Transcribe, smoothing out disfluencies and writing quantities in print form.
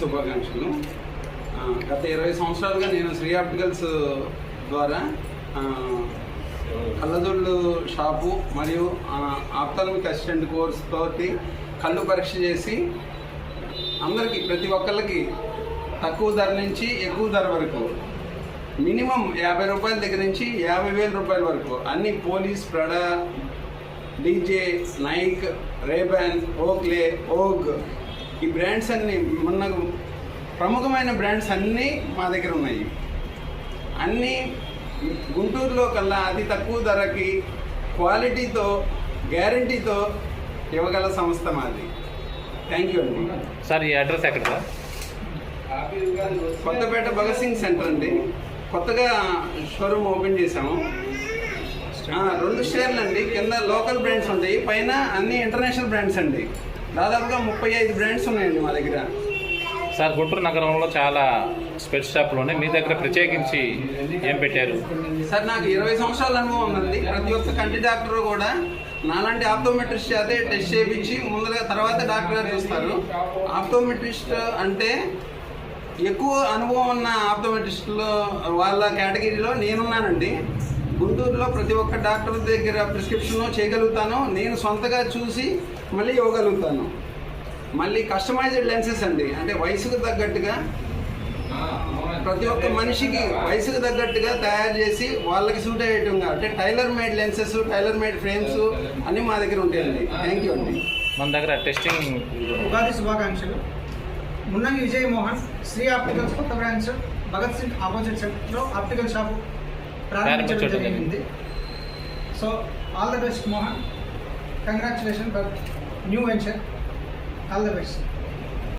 శుభాకాంక్షలు. గత 20 సంవత్సరాలుగా నేను శ్రీ ఆప్టికల్స్ ద్వారా కళ్ళజోళ్ళు షాపు మరియు ఆప్థాల్మిక్ అసిస్టెంట్ కోర్స్ తోటి కళ్ళు పరీక్ష చేసి అందరికీ ప్రతి ఒక్కళ్ళకి తక్కువ ధర నుంచి ఎక్కువ ధర వరకు మినిమం 50 రూపాయల దగ్గర నుంచి 50,000 రూపాయల వరకు అన్ని పోలీస్, ప్రడా, డీజే, నైక్, రేబాన్, ఓక్లే, ఓగ్ ఈ బ్రాండ్స్ అన్నీ మొన్న ప్రముఖమైన బ్రాండ్స్ అన్నీ మా దగ్గర ఉన్నాయి. అన్నీ గుంటూరులో కల్లా అతి తక్కువ ధరకి క్వాలిటీతో గ్యారంటీతో ఇవ్వగల సంస్థ మాది. థ్యాంక్ యూ అండి. సార్ ఈ అడ్రస్ ఎక్కడ సార్? కొత్తపేట భగత్ సింగ్ సెంటర్ అండి. కొత్తగా షోరూమ్ ఓపెన్ చేసాము. 2 షేర్లు అండి. కింద లోకల్ బ్రాండ్స్ ఉంటాయి, పైన అన్ని ఇంటర్నేషనల్ బ్రాండ్స్ అండి. దాదాపుగా 35 బ్రాండ్స్ ఉన్నాయండి మా దగ్గర. సార్ గుంటూరు నగరంలో చాలా స్పెట్స్ షాపులు ఉన్నాయి, మీ దగ్గర ప్రత్యేకించి ఏం పెట్టారు? సార్ నాకు 20 సంవత్సరాల అనుభవం ఉందండి. ప్రతి ఒక్క కంటి డాక్టర్ కూడా నాలాంటి ఆప్టోమెట్రిస్ట్ చేతే టెస్ట్ చేయించి ముందుగా తర్వాత డాక్టర్ గారు చూస్తారు. ఆప్టోమెట్రిస్ట్ అంటే ఎక్కువ అనుభవం ఉన్న ఆప్టోమెట్రిస్టులో వాళ్ళ కేటగిరీలో నేనున్నానండి. గుంటూరులో ప్రతి ఒక్క డాక్టర్ దగ్గర ప్రిస్క్రిప్షన్ చేయగలుగుతాను, నేను సొంతగా చూసి మళ్ళీ ఇవ్వగలుగుతాను. మళ్ళీ కస్టమైజ్డ్ లెన్సెస్ అండి, అంటే వయసుకు తగ్గట్టుగా ప్రతి ఒక్క మనిషికి వయసుకు తగ్గట్టుగా తయారు చేసి వాళ్ళకి సూట్ అయ్యేట్టుగా, అంటే tailor made lenses, tailor made frames అన్నీ మా దగ్గర ఉంటాయండి. థ్యాంక్ యూ అండి. మన దగ్గర టెస్టింగ్. ఉగాది శుభాకాంక్షలు. మున్నంగి విజయ్ మోహన్, శ్రీ ఆప్టికల్స్ కొత్త బ్రాంచ్ భగత్ సింగ్ ఆపోజిట్ సెంటర్లో ఆప్టికల్ షాపు ప్రారంభించడం జరిగింది. So all the best Mohan, congratulation for new venture. All the best.